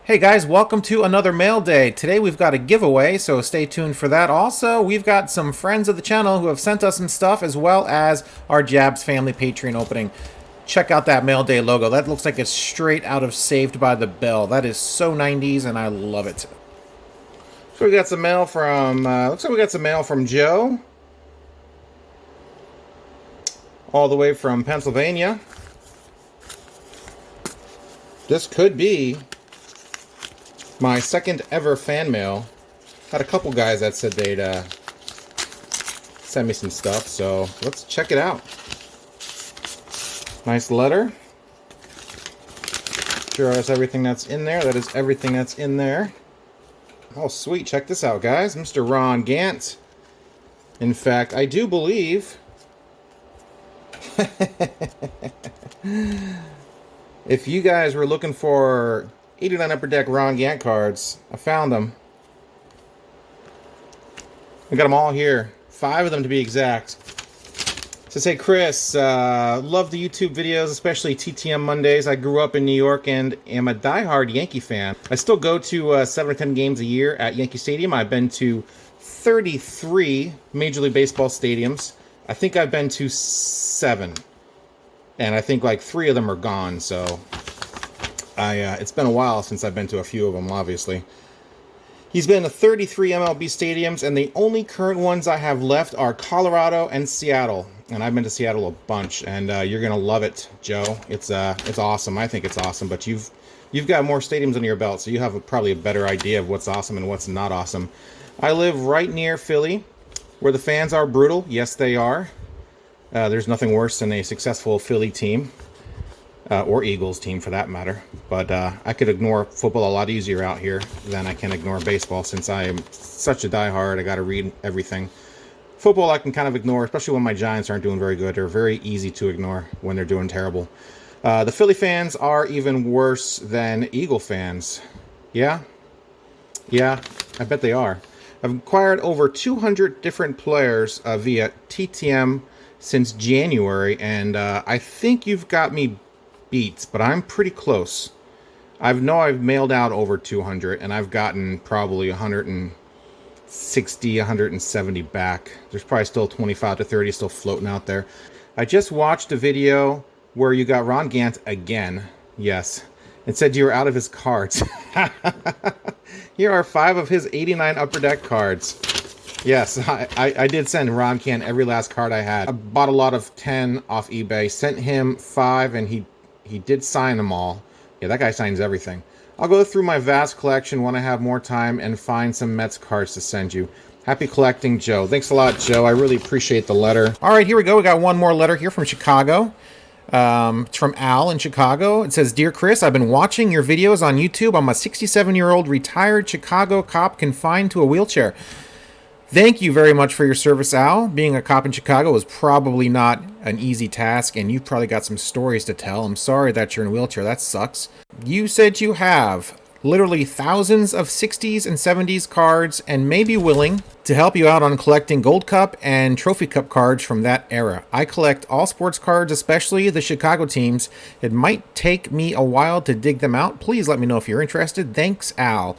Hey guys, welcome to another mail day. Today we've got a giveaway, so stay tuned for that. Also, we've got some friends of the channel who have sent us some stuff, as well as our Jabs Family Patreon opening. Check out that mail day logo. That looks like it's straight out of Saved by the Bell. That is so 90s, and I love it. So we got some mail from, looks like we got some mail from Joe. All the way from Pennsylvania. This could be my second ever fan mail. Had a couple guys that said they'd send me some stuff, so let's check it out. Nice letter. Sure, that's everything that's in there. That is everything that's in there. Oh, sweet. Check this out, guys. Mr. Ron Gant. In fact, I do believe if you guys were looking for 89 Upper Deck Ron Gant cards, I found them. We got them all here. 5 of them to be exact. So say, Chris, love the YouTube videos, especially TTM Mondays. I grew up in New York and am a diehard Yankee fan. I still go to 7 or 10 games a year at Yankee Stadium. I've been to 33 Major League Baseball stadiums. I think I've been to 7. And I think like 3 of them are gone, so it's been a while since I've been to a few of them, obviously. He's been to 33 MLB stadiums, and the only current ones I have left are Colorado and Seattle. And I've been to Seattle a bunch, and you're gonna love it, Joe. It's awesome. I think it's awesome, but you've got more stadiums under your belt, so you have probably a better idea of what's awesome and what's not awesome. I live right near Philly, where the fans are brutal. Yes, they are. There's nothing worse than a successful Philly team. Or Eagles team for that matter. But I could ignore football a lot easier out here than I can ignore baseball, since I am such a diehard. I got to read everything. Football I can kind of ignore, especially when my Giants aren't doing very good. They're very easy to ignore when they're doing terrible. The Philly fans are even worse than Eagle fans. Yeah? Yeah, I bet they are. I've acquired over 200 different players via TTM since January, and I think you've got me beats, but I'm pretty close. I've mailed out over 200, and I've gotten probably 160, 170 back. There's probably still 25 to 30 still floating out there. I just watched a video where you got Ron Gant again. Yes. It said you were out of his cards. Here are 5 of his 89 Upper Deck cards. Yes, I did send Ron Gant every last card I had. I bought a lot of 10 off eBay, sent him 5, and he did sign them all. Yeah, that guy signs everything. I'll go through my vast collection when I have more time and find some Mets cards to send you. Happy collecting, Joe. Thanks a lot, Joe. I really appreciate the letter. All right, here we go. We got one more letter here from Chicago. It's from Al in Chicago. It says, Dear Chris, I've been watching your videos on YouTube. I'm a 67-year-old retired Chicago cop confined to a wheelchair. Thank you very much for your service, Al. Being a cop in Chicago is probably not an easy task, and you've probably got some stories to tell. I'm sorry that you're in a wheelchair. That sucks. You said you have literally thousands of 60s and 70s cards and may be willing to help you out on collecting Gold Cup and Trophy Cup cards from that era. I collect all sports cards, especially the Chicago teams. It might take me a while to dig them out. Please let me know if you're interested. Thanks, Al.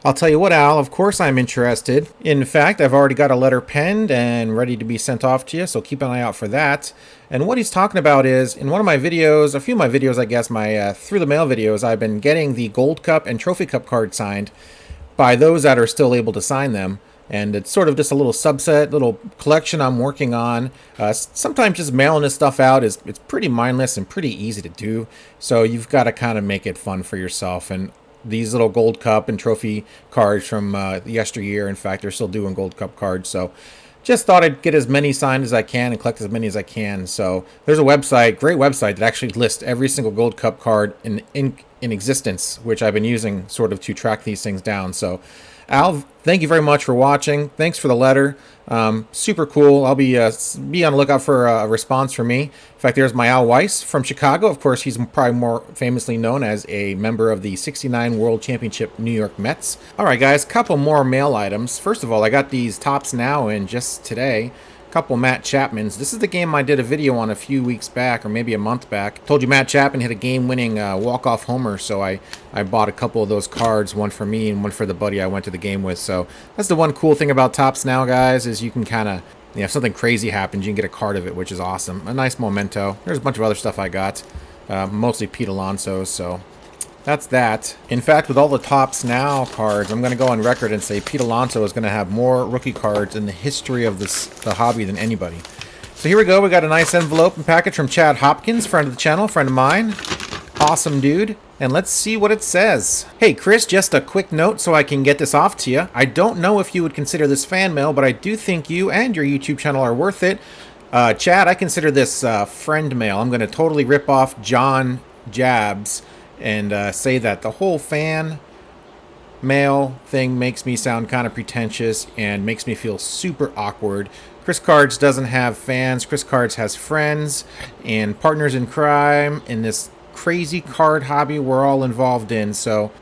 I'll tell you what, Al, of course I'm interested. In fact, I've already got a letter penned and ready to be sent off to you, so keep an eye out for that. And what he's talking about is, in one of my videos, a few of my videos, I guess, my through the mail videos, I've been getting the Gold Cup and Trophy Cup cards signed by those that are still able to sign them. And it's sort of just a little subset, little collection I'm working on. Sometimes just mailing this stuff out it's pretty mindless and pretty easy to do. So you've got to kind of make it fun for yourself. And these little Gold Cup and Trophy cards from yesteryear. In fact, they're still doing Gold Cup cards. So just thought I'd get as many signed as I can and collect as many as I can. So there's a website, great website, that actually lists every single Gold Cup card in existence, which I've been using sort of to track these things down. So Al, thank you very much for watching. Thanks for the letter. Super cool. I'll be on the lookout for a response from me. In fact, there's my Al Weiss from Chicago. Of course, he's probably more famously known as a member of the '69 World Championship New York Mets. All right, guys, couple more mail items. First of all, I got these Tops Now in just today. couple Matt Chapmans. This is the game I did a video on a few weeks back, or maybe a month back. Told you Matt Chapman hit a game-winning walk-off homer, so I bought a couple of those cards, one for me and one for the buddy I went to the game with. So that's the one cool thing about Topps now, guys, is you can kind of, if something crazy happens, you can get a card of it, which is awesome. A nice memento. There's a bunch of other stuff I got, mostly Pete Alonso's, so that's that. In fact, with all the Topps Now cards, I'm going to go on record and say Pete Alonso is going to have more rookie cards in the history of the hobby than anybody. So here we go. We got a nice envelope and package from Chad Hopkins, friend of the channel, friend of mine. Awesome dude. And let's see what it says. Hey, Chris, just a quick note so I can get this off to you. I don't know if you would consider this fan mail, but I do think you and your YouTube channel are worth it. Chad, I consider this friend mail. I'm going to totally rip off John Jabs and say that the whole fan mail thing makes me sound kind of pretentious and makes me feel super awkward. Chris Cards doesn't have fans. Chris Cards has friends and partners in crime in this crazy card hobby we're all involved in. So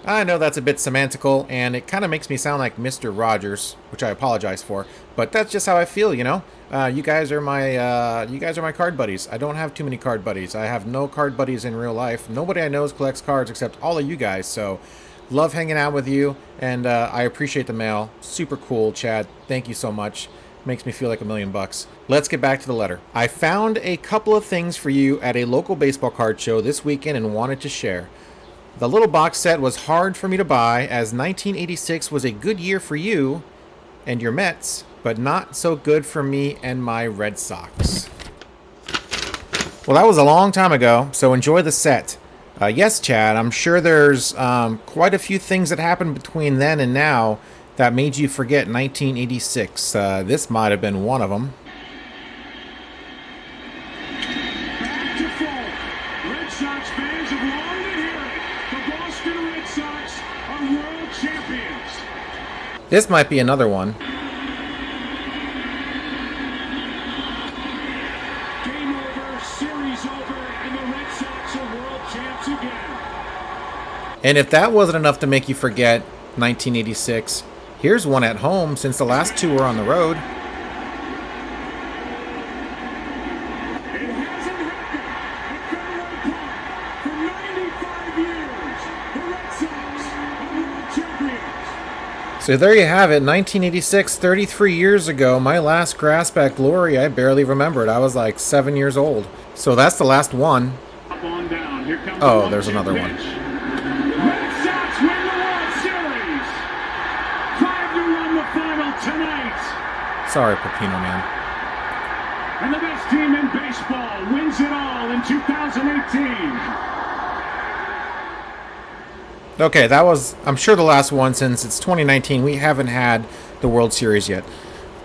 I know that's a bit semantical and it kind of makes me sound like Mr. Rogers, which I apologize for, but that's just how I feel, you know. You guys are my card buddies. I don't have too many card buddies. I have no card buddies in real life. Nobody I know collects cards except all of you guys. So love hanging out with you, and I appreciate the mail. Super cool, Chad. Thank you so much. Makes me feel like $1,000,000. Let's get back to the letter. I found a couple of things for you at a local baseball card show this weekend and wanted to share. The little box set was hard for me to buy, as 1986 was a good year for you and your Mets, but not so good for me and my Red Sox. Well, that was a long time ago, so enjoy the set. Yes, Chad, I'm sure there's quite a few things that happened between then and now that made you forget 1986. This might have been one of them. Back to full. Red Sox fans have long been here. The Boston Red Sox are world champions. This might be another one. Game over, series over, and the Red Sox are world champs again. And if that wasn't enough to make you forget 1986, here's one at home since the last two were on the road. It hasn't happened at Fenway Park for 95 years. The Red Sox are world champions. So there you have it, 1986, 33 years ago, my last grasp at glory. I barely remember it. I was like 7 years old. So that's the last one. Up on down. Here comes Oh, there's another one. Red Sox win the World Series. 5-1 the final tonight. Sorry, Pepino Man. And the best team in baseball wins it all in 2018. Okay, that was, I'm sure, the last one since it's 2019. We haven't had the World Series yet.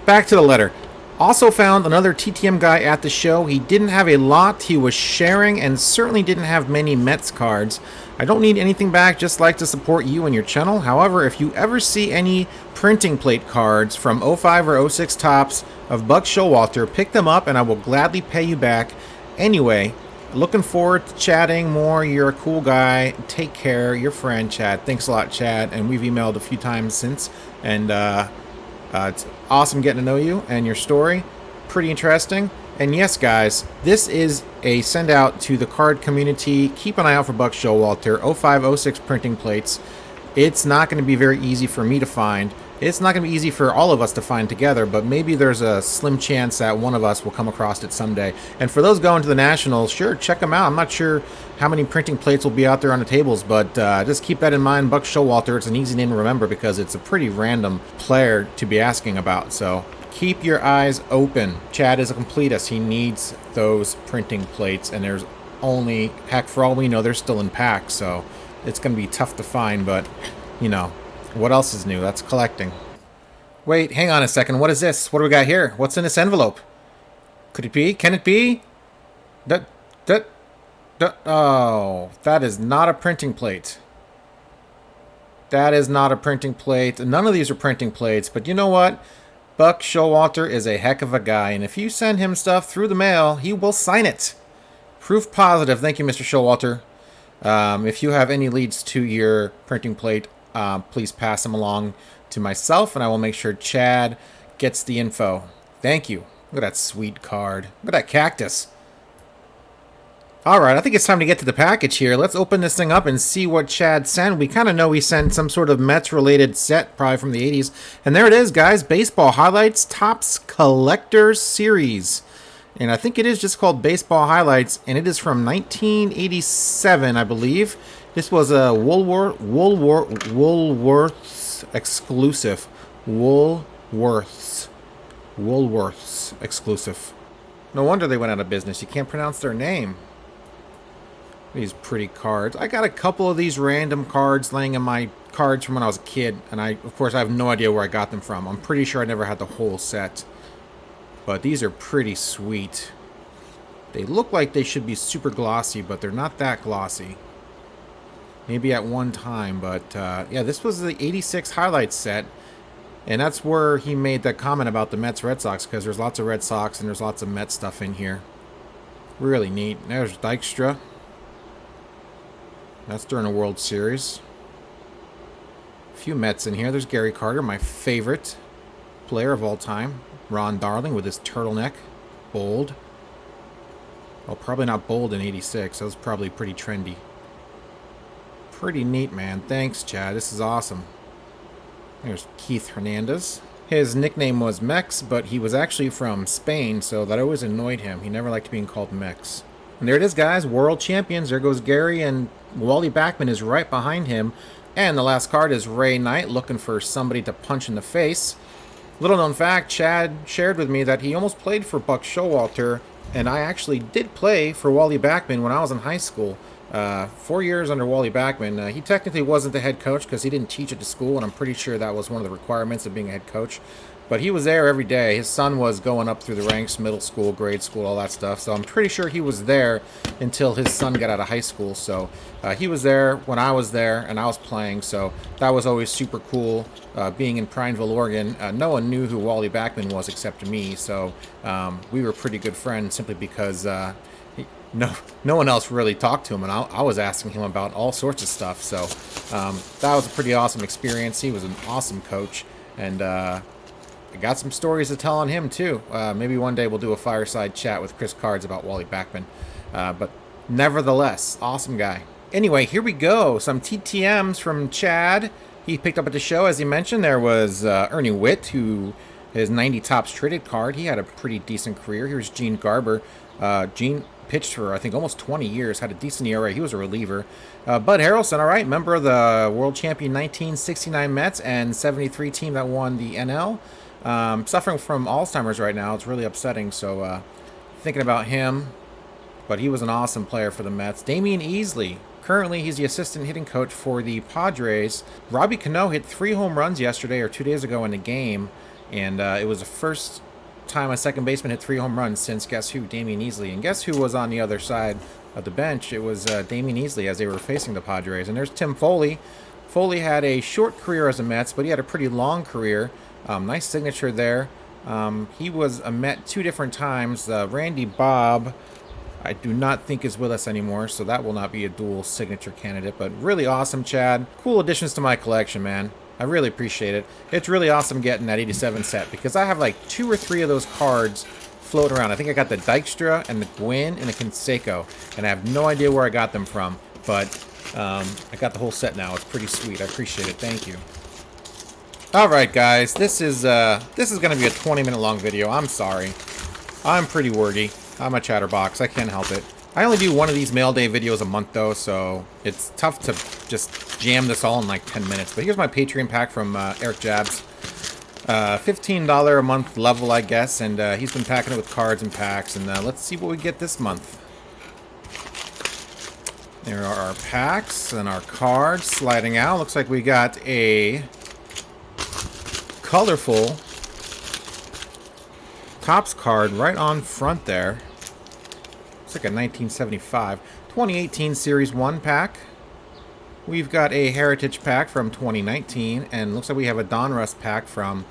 Back to the letter. Also found another TTM guy at the show. He didn't have a lot he was sharing and certainly didn't have many Mets cards. I don't need anything back, just like to support you and your channel. However, if you ever see any printing plate cards from 05 or 06 Topps of Buck Showalter, pick them up and I will gladly pay you back. Anyway, looking forward to chatting more. You're a cool guy. Take care. Your friend, Chad. Thanks a lot, Chad. And we've emailed a few times since. And it's awesome getting to know you and your story. Pretty interesting. And yes, guys, this is a send out to the card community. Keep an eye out for Buck Showalter 05-06 printing plates. It's not going to be very easy for me to find. It's not going to be easy for all of us to find together, but maybe there's a slim chance that one of us will come across it someday. And for those going to the Nationals, sure, check them out. I'm not sure how many printing plates will be out there on the tables, but just keep that in mind. Buck Showalter, it's an easy name to remember because it's a pretty random player to be asking about. So keep your eyes open. Chad is a completist. He needs those printing plates, and there's only, heck, for all we know, they're still in packs, so it's going to be tough to find, but, you know, what else is new? That's collecting. Wait, hang on a second. What is this? What do we got here? What's in this envelope? Could it be? Can it be? Oh, that is not a printing plate. That is not a printing plate. None of these are printing plates, but you know what? Buck Showalter is a heck of a guy, and if you send him stuff through the mail, he will sign it. Proof positive. Thank you, Mr. Showalter. If you have any leads to your printing plate, please pass them along to myself, and I will make sure Chad gets the info. Thank you. Look at that sweet card. Look at that cactus. Alright, I think it's time to get to the package here. Let's open this thing up and see what Chad sent. We kind of know he sent some sort of Mets-related set, probably from the 80s. And there it is, guys. Baseball Highlights Topps Collector's Series. And I think it is just called Baseball Highlights, and it is from 1987, I believe. This was a Woolworths exclusive. Woolworths exclusive. No wonder they went out of business. You can't pronounce their name. These pretty cards. I got a couple of these random cards laying in my cards from when I was a kid, and of course I have no idea where I got them from. I'm pretty sure I never had the whole set. But these are pretty sweet. They look like they should be super glossy, but they're not that glossy. Maybe at one time, but yeah, this was the 86 highlights set. And that's where he made that comment about the Mets Red Sox, because there's lots of Red Sox and there's lots of Mets stuff in here. Really neat. There's Dykstra. That's during a World Series. A few Mets in here. There's Gary Carter, my favorite player of all time. Ron Darling with his turtleneck. Bold. Well, probably not bold in 86. That was probably pretty trendy. Pretty neat, man. Thanks, Chad. This is awesome. There's Keith Hernandez. His nickname was Mex, but he was actually from Spain, so that always annoyed him. He never liked being called Mex. And there it is, guys. World champions. There goes Gary, and Wally Backman is right behind him. And the last card is Ray Knight looking for somebody to punch in the face. Little known fact, Chad shared with me that he almost played for Buck Showalter, and I actually did play for Wally Backman when I was in high school. 4 years under Wally Backman. He technically wasn't the head coach because he didn't teach at the school, and I'm pretty sure that was one of the requirements of being a head coach. But he was there every day. His son was going up through the ranks, middle school, grade school, all that stuff. So I'm pretty sure he was there until his son got out of high school. So he was there when I was there, and I was playing. So that was always super cool. Being in Prineville, Oregon, no one knew who Wally Backman was except me. So we were pretty good friends simply because no one else really talked to him, and I was asking him about all sorts of stuff. So that was a pretty awesome experience. He was an awesome coach, and I got some stories to tell on him too. Maybe one day we'll do a fireside chat with Chris Cards about Wally Backman. But nevertheless, awesome guy. Anyway, here we go. Some TTMs from Chad. He picked up at the show, as he mentioned. There was Ernie Witt, who his 90 Topps traded card. He had a pretty decent career. Here's Gene Garber. Gene pitched for, I think, almost 20 years. Had a decent ERA. He was a reliever. Bud Harrelson, all right, member of the world champion 1969 Mets and 73 team that won the NL. Suffering from Alzheimer's right now. It's really upsetting, so thinking about him. But he was an awesome player for the Mets. Damian Easley. Currently, he's the assistant hitting coach for the Padres. Robbie Cano hit 3 home runs yesterday or 2 days ago in the game. And it was the first time a second baseman hit 3 home runs since, guess who? Damian Easley. And guess who was on the other side of the bench? It was Damian Easley as they were facing the Padres. And there's Tim Foley. Foley had a short career as a Mets, but he had a pretty long career. Nice signature there. He was a Met 2 different times. Randy Bob, I do not think is with us anymore, so that will not be a dual signature candidate. But really awesome, Chad. Cool additions to my collection, man. I really appreciate it. It's really awesome getting that 87 set because I have like 2 or 3 of those cards floating around. I think I got the Dykstra and the Gwynn and the Canseco, and I have no idea where I got them from, but I got the whole set now. It's pretty sweet. I appreciate it. Thank you. All right, guys. This is going to be a 20-minute long video. I'm sorry. I'm pretty wordy. I'm a chatterbox. I can't help it. I only do one of these mail day videos a month, though, so it's tough to just jam this all in like 10 minutes. But here's my Patreon pack from Eric Jabs. $15 a month level, I guess, and he's been packing it with cards and packs. And let's see what we get this month. There are our packs and our cards sliding out. Looks like we got a colorful Topps card right on front there. It's like a 1975. 2018 Series 1 pack. We've got a Heritage pack from 2019, and looks like we have a Donruss pack from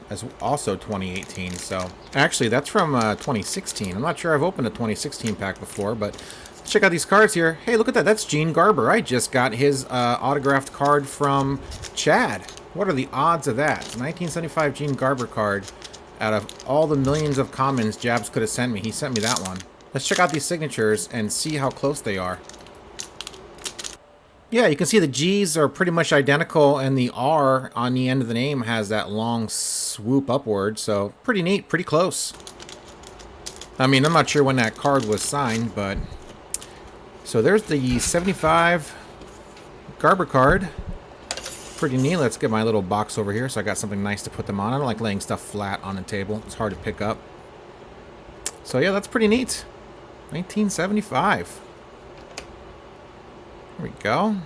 as also 2018. So actually, that's from 2016. I'm not sure I've opened a 2016 pack before, but check out these cards here. Hey, look at that. That's Gene Garber. I just got his autographed card from Chad. What are the odds of that? It's a 1975 Gene Garber card. Out of all the millions of commons Jabs could have sent me, he sent me that one. Let's check out these signatures and see how close they are. Yeah, you can see the G's are pretty much identical, and the R on the end of the name has that long swoop upward, so pretty neat, pretty close. I mean, I'm not sure when that card was signed, but... So there's the 75 Garber card. Pretty neat. Let's get my little box over here so I got something nice to put them on. I don't like laying stuff flat on the table. It's hard to pick up. So yeah, that's pretty neat. 1975. There we go.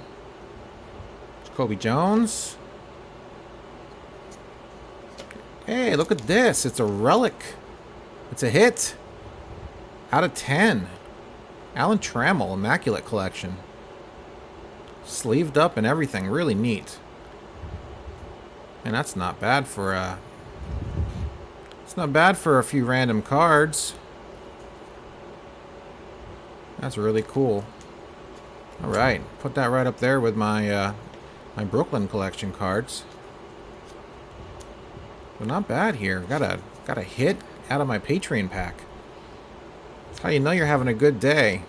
Kobe Jones. Hey, look at this. It's a relic. It's a hit. Out of 10. Alan Trammell, Immaculate Collection. Sleeved up and everything. Really neat. And that's not bad for a... It's not bad for a few random cards. That's really cool. Alright. Put that right up there with my my Brooklyn collection cards. But not bad here. Got a hit out of my Patreon pack. That's how you know you're having a good day.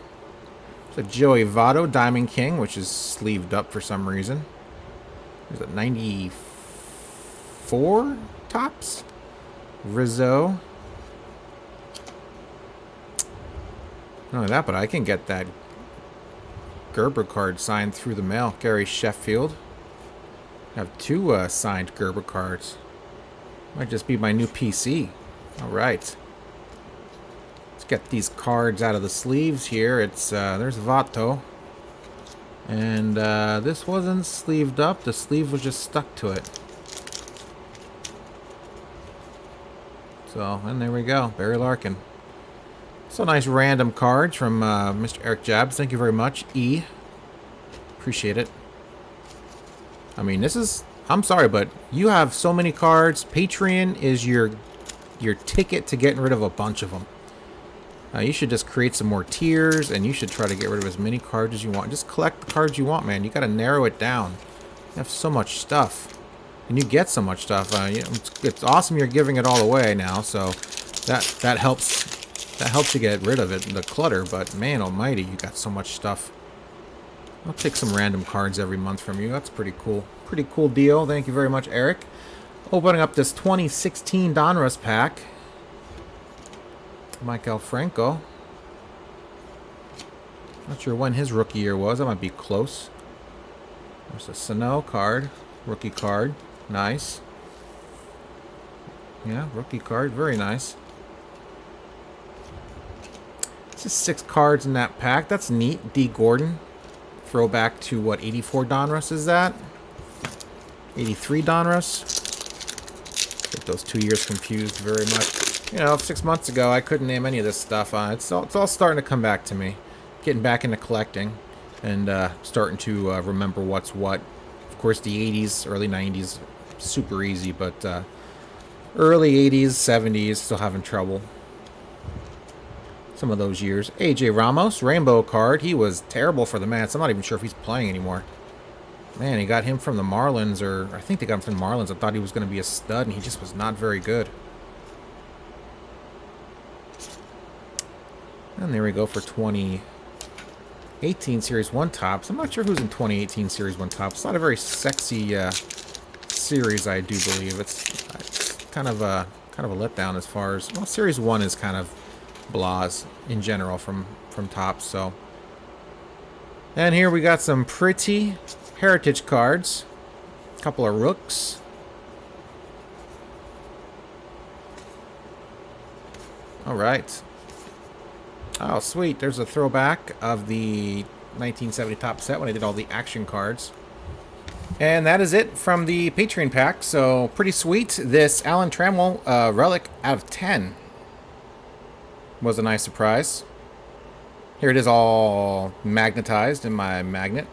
It's a Joey Votto Diamond King, which is sleeved up for some reason. Is it 94 tops? Rizzo. Not only that, but I can get that Gerber card signed through the mail. Gary Sheffield. I have two signed Gerber cards. Might just be my new PC. Alright. Let's get these cards out of the sleeves here. It's there's Vato. And this wasn't sleeved up. The sleeve was just stuck to it. So, and there we go. Barry Larkin. So nice random cards from Mr. Eric Jabs. Thank you very much, E. Appreciate it. I mean, this is... I'm sorry, but you have so many cards. Patreon is your ticket to getting rid of a bunch of them. You should just create some more tiers, and you should try to get rid of as many cards as you want. Just collect the cards you want, man. You got to narrow it down. You have so much stuff. And you get so much stuff. It's awesome you're giving it all away now, so that helps... That helps you get rid of it, the clutter, but man almighty, you got so much stuff. I'll take some random cards every month from you. That's pretty cool. Pretty cool deal. Thank you very much, Eric. Opening up this 2016 Donruss pack. Mike Alfranco. Not sure when his rookie year was. That might be close. There's a Sano card. Rookie card. Nice. Yeah, rookie card. Very nice. Just 6 cards in that pack. That's neat. D. Gordon. Throwback to what, 84 Donruss is that? 83 Donruss? Get those 2 years confused very much. You know, 6 months ago I couldn't name any of this stuff. It's all starting to come back to me. Getting back into collecting and starting to remember what's what. Of course, the 80s, early 90s, super easy, but early 80s, 70s, still having trouble. Some of those years. AJ Ramos, rainbow card. He was terrible for the Mets. I'm not even sure if he's playing anymore. Man, he got him from the Marlins, or I think they got him from the Marlins. I thought he was going to be a stud, and he just was not very good. And there we go for 2018 Series 1 Topps. I'm not sure who's in 2018 Series 1 Topps. It's not a very sexy series, I do believe. It's kind of a letdown as far as... Well, Series 1 is kind of blahs in general from Topps, so... And here we got some pretty heritage cards. A couple of rooks. Alright. Oh, sweet. There's a throwback of the 1970 Topps set when I did all the action cards. And that is it from the Patreon pack, so pretty sweet. This Alan Trammell relic out of 10 was a nice surprise. Here it is all magnetized in my magnet.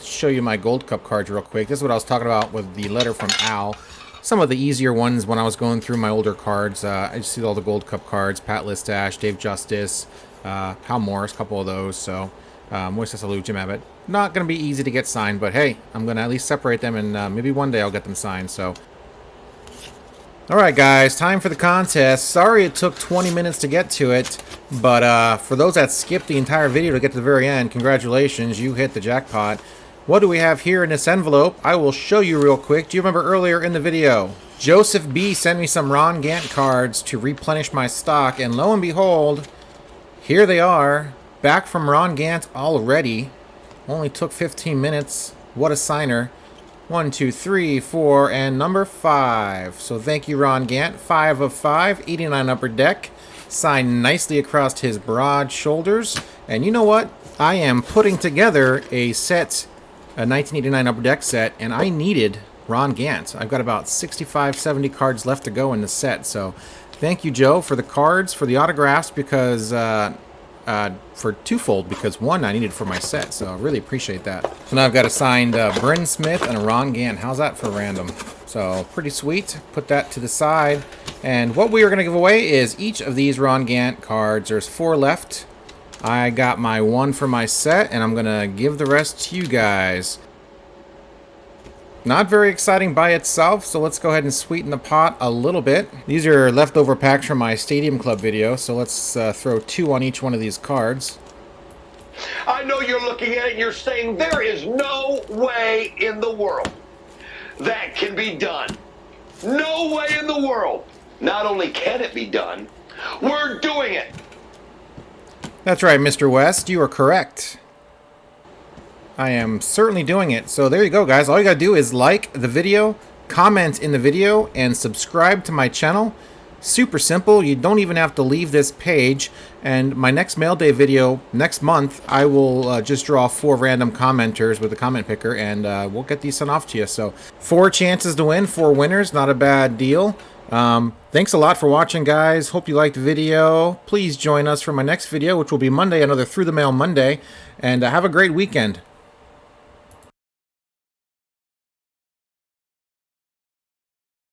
Show you my Gold Cup cards real quick. This is what I was talking about with the letter from Al. Some of the easier ones when I was going through my older cards. I just see all the Gold Cup cards. Pat Listash, Dave Justice, Hal Morris, a couple of those. So, Moises Alou, Jim Abbott. Not going to be easy to get signed, but hey, I'm going to at least separate them, and maybe one day I'll get them signed. So, Alright guys, time for the contest. Sorry it took 20 minutes to get to it, but for those that skipped the entire video to get to the very end, congratulations, you hit the jackpot. What do we have here in this envelope? I will show you real quick. Do you remember earlier in the video? Joseph B sent me some Ron Gant cards to replenish my stock, and lo and behold, here they are, back from Ron Gant already. Only took 15 minutes. What a signer. 1, 2, 3, 4, and number 5. So thank you, Ron Gant. 5 of 5, 89 upper deck. Signed nicely across his broad shoulders. And you know what? I am putting together a set, a 1989 upper deck set, and I needed Ron Gant. I've got about 65, 70 cards left to go in the set. So thank you, Joe, for the cards, for the autographs, because for twofold, because one I needed for my set, so I really appreciate that. So now I've got a signed Bryn Smith and a Ron Gant. How's that for random? So pretty sweet. Put that to the side. And what we are going to give away is each of these Ron Gant cards. There's 4 left. I got my 1 for my set, and I'm going to give the rest to you guys. Not very exciting by itself, so let's go ahead and sweeten the pot a little bit. These are leftover packs from my Stadium Club video, so let's throw 2 on each one of these cards. I know you're looking at it and you're saying there is no way in the world that can be done. No way in the world. Not only can it be done, we're doing it. That's right, Mr. West, you are correct. I am certainly doing it. So there you go, guys. All you gotta do is like the video, comment in the video, and subscribe to my channel. Super simple. You don't even have to leave this page. And my next mail day video next month, I will just draw 4 random commenters with a comment picker, and we'll get these sent off to you. So 4 chances to win, 4 winners. Not a bad deal. Thanks a lot for watching, guys. Hope you liked the video. Please join us for my next video, which will be Monday, another Through the Mail Monday. And have a great weekend.